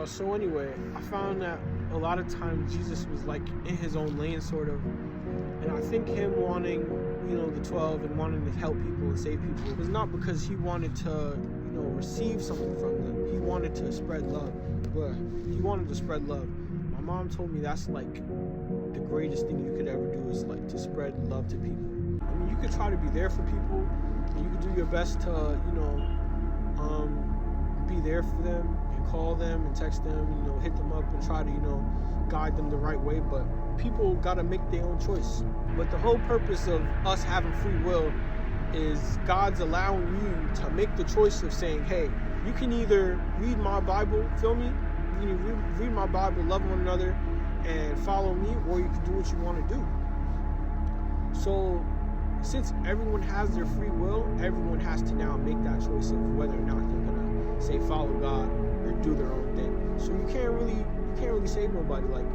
So anyway, I found that a lot of times Jesus was like in his own lane, sort of, and I think him wanting, the 12 and wanting to help people and save people was not because he wanted to, receive something from them. He wanted to spread love. He wanted to spread love. My mom told me that's like the greatest thing you could ever do is like to spread love to people. I mean, you could try to be there for people, and you could do your best to, be there for them and call them and text them, hit them up and try to, guide them the right way. But people gotta make their own choice. But the whole purpose of us having free will is God's allowing you to make the choice of saying, hey, you can either read my Bible, feel me? You can read my Bible, love one another, and follow me, or you can do what you want to do. So since everyone has their free will, everyone has to now make that choice of whether or not they're gonna say follow God or do their own thing. So you can't really save nobody. Like,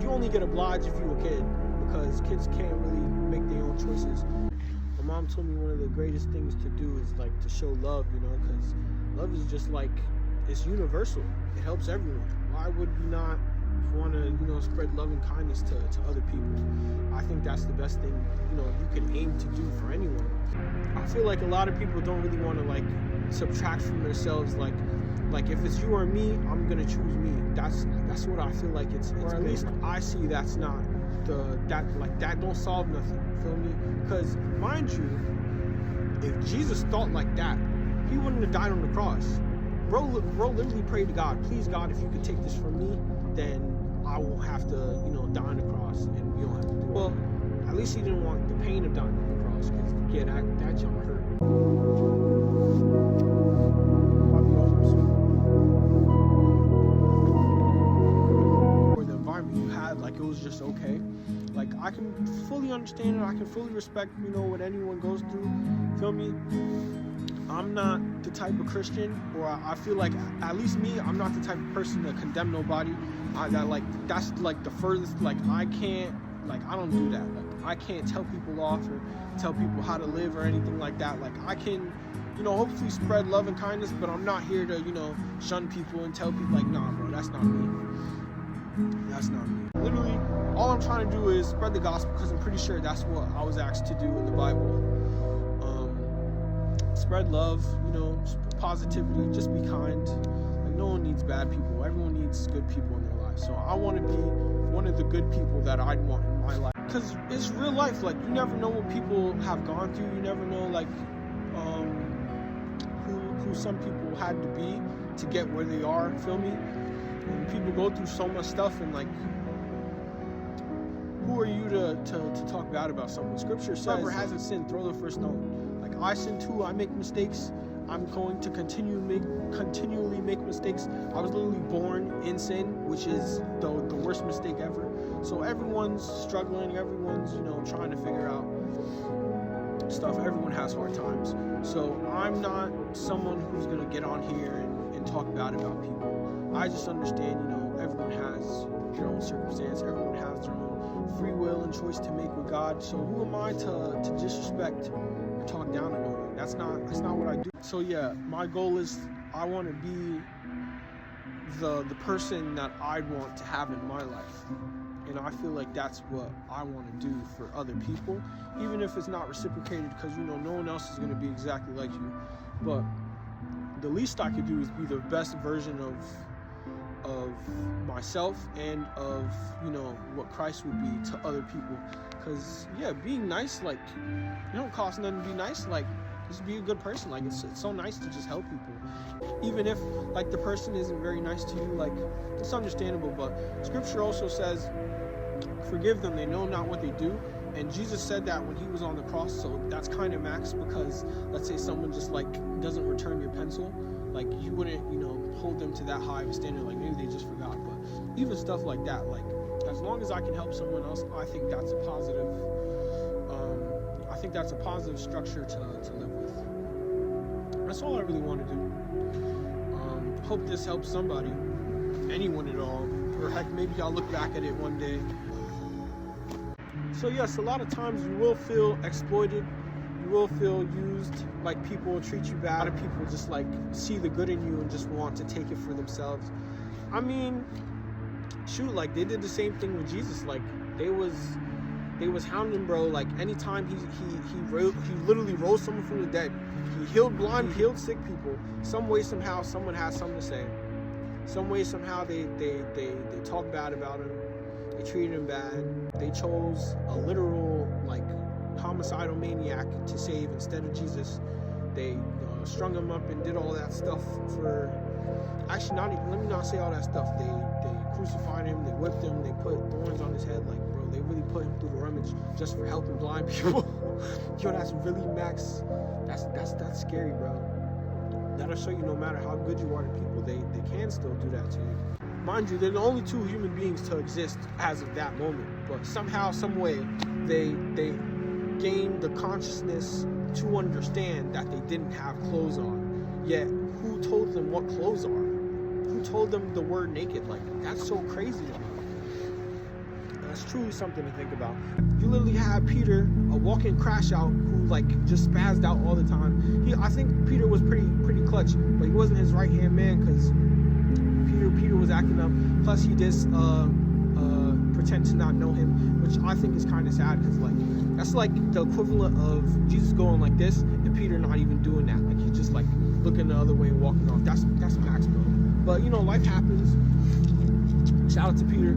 you only get obliged if you're a kid, because kids can't really make their own choices. My mom told me one of the greatest things to do is like to show love, because love is just like, it's universal. It helps everyone. Why would we not want to, spread love and kindness to other people? I think that's the best thing, you can aim to do for anyone. I feel like a lot of people don't really want to like subtract from themselves, like if it's you or me, I'm gonna choose me. That's what I feel like it's or at least I see that's not that don't solve nothing, feel me? Because mind you, if Jesus thought like that, he wouldn't have died on the cross. Bro literally prayed to God, please God, if you could take this from me, then I won't have to, die on the cross, and you don't have to do it. Well, at least he didn't want the pain of dying on the cross, because that junk hurt. For the environment you had, like, it was just okay. Like, I can fully understand it, I can fully respect, what anyone goes through, feel me? I'm not the type of Christian, or I feel like, at least me, I'm not the type of person to condemn nobody. That's like the furthest, like, I don't do that. Like, I can't tell people off or tell people how to live or anything like that. Like, I can, hopefully spread love and kindness, but I'm not here to, shun people and tell people like, nah, bro, that's not me. That's not me. Literally, all I'm trying to do is spread the gospel, because I'm pretty sure that's what I was asked to do in the Bible. Spread love, positivity, just be kind. Like, no one needs bad people. Everyone needs good people in their lives. So I want to be one of the good people that I'd want in my life. Because it's real life. Like, you never know what people have gone through. You never know, like, who some people had to be to get where they are, feel me? And people go through so much stuff, and, like, who are you to talk bad about someone? Scripture says, whoever hasn't sinned, throw the first stone. I sin too, I make mistakes. I'm going to continually make mistakes. I was literally born in sin, which is the worst mistake ever. So everyone's struggling, everyone's, trying to figure out stuff. Everyone has hard times. So I'm not someone who's gonna get on here and talk bad about people. I just understand, everyone has their own circumstance, everyone has their own free will and choice to make with God. So who am I to disrespect, talk down on it? That's not what I do. So yeah, my goal is I want to be the person that I'd want to have in my life, and I feel like that's what I want to do for other people, even if it's not reciprocated, because no one else is going to be exactly like you. But the least I could do is be the best version of myself and of what Christ would be to other people. Because yeah, being nice, like, it don't cost nothing to be nice. Like, just be a good person. Like, it's so nice to just help people, even if like the person isn't very nice to you. Like, it's understandable, but Scripture also says, forgive them, they know not what they do. And Jesus said that when he was on the cross. So that's kind of max, because let's say someone just like doesn't return your pencil, like, you wouldn't hold them to that high of a standard. Like, maybe they just forgot. But even stuff like that, like, as long as I can help someone else, I think that's a positive structure to live with. That's all I really want to do. Hope this helps somebody, anyone at all, or heck, maybe I'll look back at it one day. So yes, a lot of times you will feel exploited, you will feel used, like people will treat you bad. A lot of people just like see the good in you and just want to take it for themselves. I mean, shoot, like they did the same thing with Jesus. Like they was hounding, bro. Like anytime he literally rose someone from the dead. He healed blind, he healed sick people. Some way, somehow, someone has something to say. Some way, somehow, they talk bad about him. They treated him bad. They chose a literal, like, homicidal maniac to save instead of Jesus. They strung him up and did all that stuff for... Actually, let me not say all that stuff. They crucified him, they whipped him, they put thorns on his head. Like, bro, they really put him through the rummage just for helping blind people. Yo, that's really max. That's scary, bro. That'll show you no matter how good you are to people, they can still do that to you. Mind you, they're the only two human beings to exist as of that moment. But somehow, some way, they gained the consciousness to understand that they didn't have clothes on. Yet, who told them what clothes are? Who told them the word naked? Like, that's so crazy to me. That's truly something to think about. You literally had Peter, a walking crash out, who like just spazzed out all the time. I think Peter was pretty clutch, but he wasn't his right hand man because Peter was acting up. Plus he did pretend to not know him, which I think is kind of sad because like that's like the equivalent of Jesus going like this and Peter not even doing that. Like he's just like looking the other way and walking off. That's max, bro. But you know, life happens. Shout out to Peter.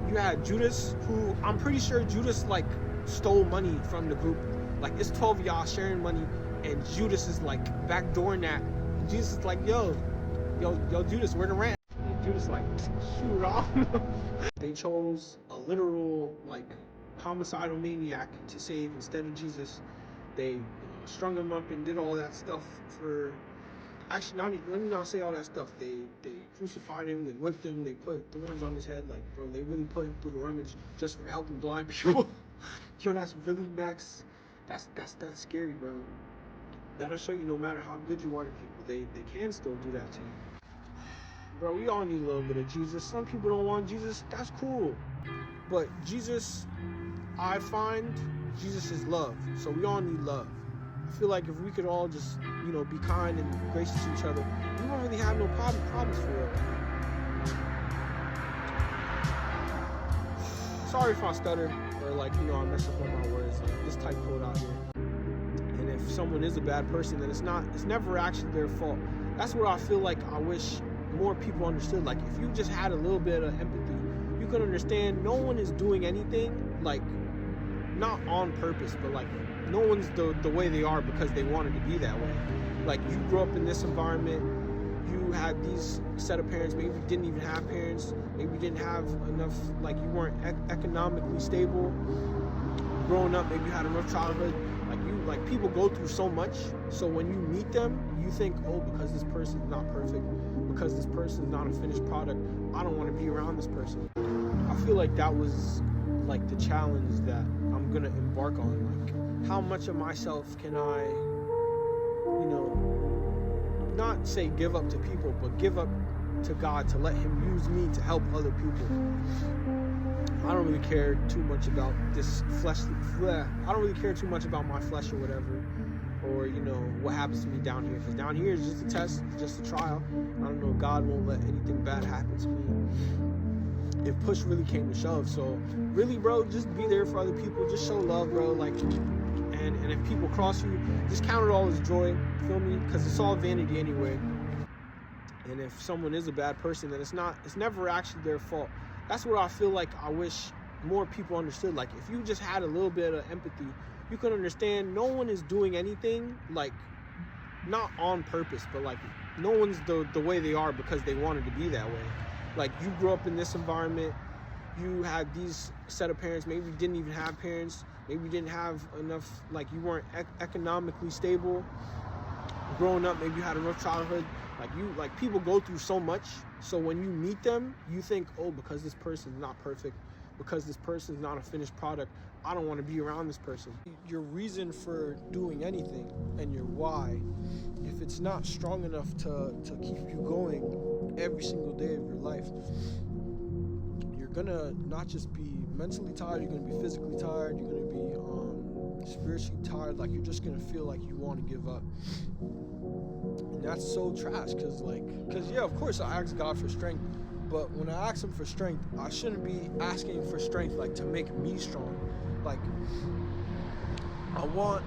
You had Judas, who I'm pretty sure Judas like stole money from the group. Like it's 12 of y'all sharing money, and Judas is like backdooring that. And Jesus is like, yo, Judas, where the rent? And Judas like, shoot it off. They chose a literal like homicidal maniac to save instead of Jesus. They strung him up and did all that stuff for. Actually, let me not say all that stuff. They crucified him, they whipped him, they put thorns on his head. Like, bro, they really put him through the rummage just for helping blind people. Yo, that's really max. That's scary, bro. That'll show you no matter how good you are to people, they can still do that to you. Bro, we all need a little bit of Jesus. Some people don't want Jesus. That's cool. But Jesus, I find Jesus is love. So we all need love. I feel like if we could all just, you know, be kind and gracious to each other, we won't really have no problems for it. Sorry if I stutter or like, you know, I mess up on my words. Like, this type code out here. And if someone is a bad person, then it's never actually their fault. That's what I feel like I wish more people understood. Like, if you just had a little bit of empathy, you could understand no one is doing anything, like, not on purpose, but like, no one's the way they are because they wanted to be that way. Like, you grew up in this environment, you had these set of parents, maybe you didn't even have parents, maybe you didn't have enough, like you weren't economically stable. Growing up, maybe you had a rough childhood. Like people go through so much, so when you meet them, you think, oh, because this person's not perfect, because this person's not a finished product, I don't want to be around this person. I feel like that was like the challenge that I'm gonna embark on. Like, how much of myself can I, you know, not say give up to people, but give up to God to let Him use me to help other people. I don't really care too much about this I don't really care too much about my flesh or whatever, or you know what happens to me down here. Because down here is just a test, just a trial. I don't know. God won't let anything bad happen to me if push really came to shove. So really, bro, just be there for other people. Just show love, bro. Like, and if people cross you, just count it all as joy. Feel me? Because it's all vanity anyway. And if someone is a bad person, then it's never actually their fault. That's what I feel like I wish more people understood. Like, if you just had a little bit of empathy, you could understand no one is doing anything, like, not on purpose, but like, no one's the way they are because they wanted to be that way. Like, you grew up in this environment, you had these set of parents, maybe you didn't even have parents, maybe you didn't have enough, like, you weren't economically stable. Growing up, maybe you had a rough childhood. Like people go through so much, so when you meet them, you think, oh, because this person's not perfect, because this person's not a finished product, I don't want to be around this person. Your reason for doing anything and your why, if it's not strong enough to keep you going every single day of your life, you're gonna not just be mentally tired, you're gonna be physically tired, you're gonna be spiritually tired. Like, you're just gonna feel like you want to give up. And that's so trash, because yeah, of course I ask God for strength, But when I ask him for strength, I shouldn't be asking for strength like to make me strong. Like, I want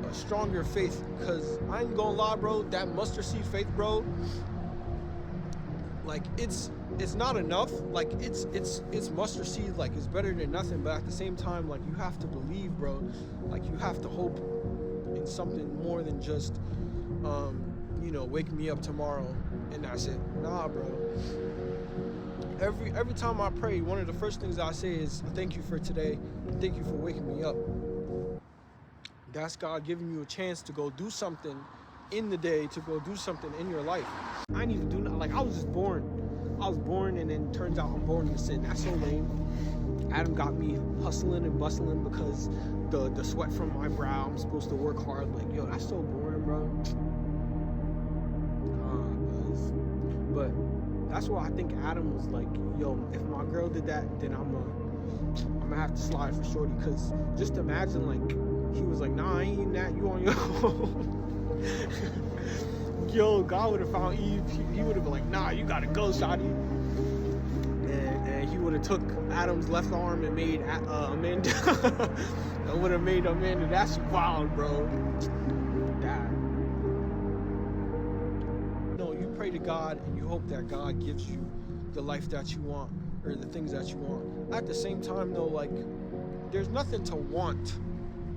a stronger faith, because I ain't gonna lie, bro, that mustard seed faith, bro, like it's not enough. Like it's mustard seed, like it's better than nothing, but at the same time, like you have to believe, bro. Like you have to hope in something more than just wake me up tomorrow and that's it. Nah, bro. Every time I pray, one of the first things I say is thank you for today, thank you for waking me up. That's God giving you a chance to go do something in the day, to go do something in your life. I didn't even do nothing. Like, I was just born. I was born, and then turns out I'm born in sin. That's so lame. Adam got me hustling and bustling because the sweat from my brow, I'm supposed to work hard. Like, yo, that's so boring, bro. But that's why I think Adam was like, yo, if my girl did that, then I'm gonna have to slide for shorty. Because just imagine, like, he was like, nah, I ain't eating that, you on your own. Yo, God would have found Eve. He would have been like, nah, you gotta go, shawty. And he would have took Adam's left arm and made Amanda. That would have made Amanda. That's wild, bro. That. No, you pray to God and you hope that God gives you the life that you want, or the things that you want. At the same time, though, like, there's nothing to want.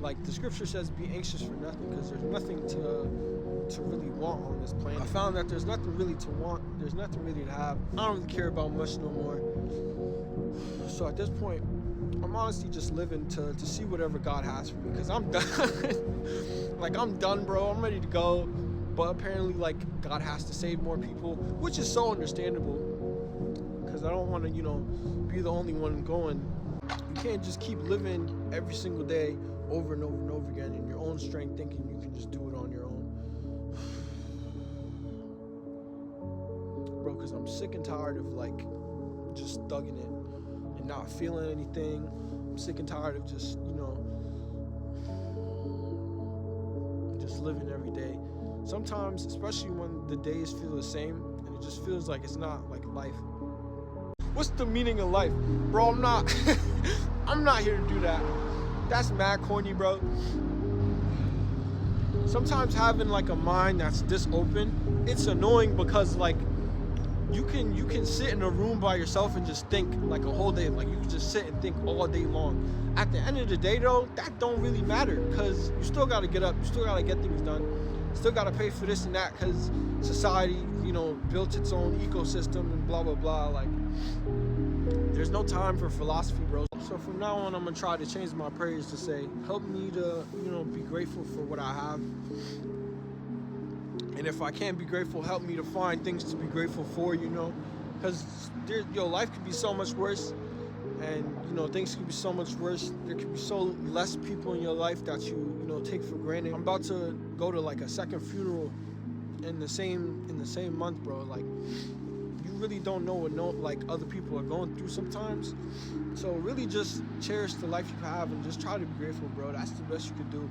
Like the scripture says, be anxious for nothing, because there's nothing to really want on this planet. I found that there's nothing really to want. There's nothing really to have. I don't really care about much no more. So at this point, I'm honestly just living to see whatever God has for me, because I'm done. Like, I'm done, bro. I'm ready to go. But apparently, like, God has to save more people, which is so understandable, because I don't want to, be the only one going. You can't just keep living every single day over and over and over again in your own strength, thinking you can just do it on your own. Bro, because I'm sick and tired of, like, just thugging it and not feeling anything. I'm sick and tired of just, just living every day. Sometimes, especially when the days feel the same and it just feels like it's not like life. What's the meaning of life? Bro, I'm not I'm not here to do that. That's mad corny, bro. Sometimes having like a mind that's this open, it's annoying, because like you can sit in a room by yourself and just think like a whole day. Like you can just sit and think all day long. At the end of the day though, that don't really matter, because you still gotta get up, you still gotta get things done, still gotta pay for this and that, because society, built its own ecosystem and blah blah blah. Like, there's no time for philosophy, bro. So from now on, I'm gonna try to change my prayers to say, help me to, be grateful for what I have. And if I can't be grateful, help me to find things to be grateful for, because life could be so much worse, and things could be so much worse. There could be so less people in your life that you take for granted. I'm about to go to like a second funeral in the same month, bro. Like, you really don't know what other people are going through sometimes. So really just cherish the life you have and just try to be grateful, bro. That's the best you could do.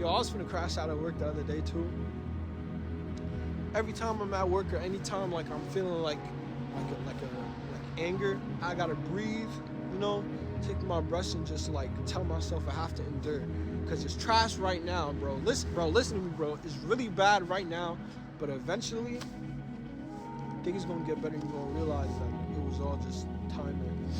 Yo, I was finna crash out of work the other day too. Every time I'm at work, or anytime like I'm feeling like anger, I gotta breathe, take my brush and just like tell myself I have to endure, because it's trash right now, bro. Listen to me, bro. It's really bad right now, but eventually things gonna get better, and you're gonna realize that it was all just timing.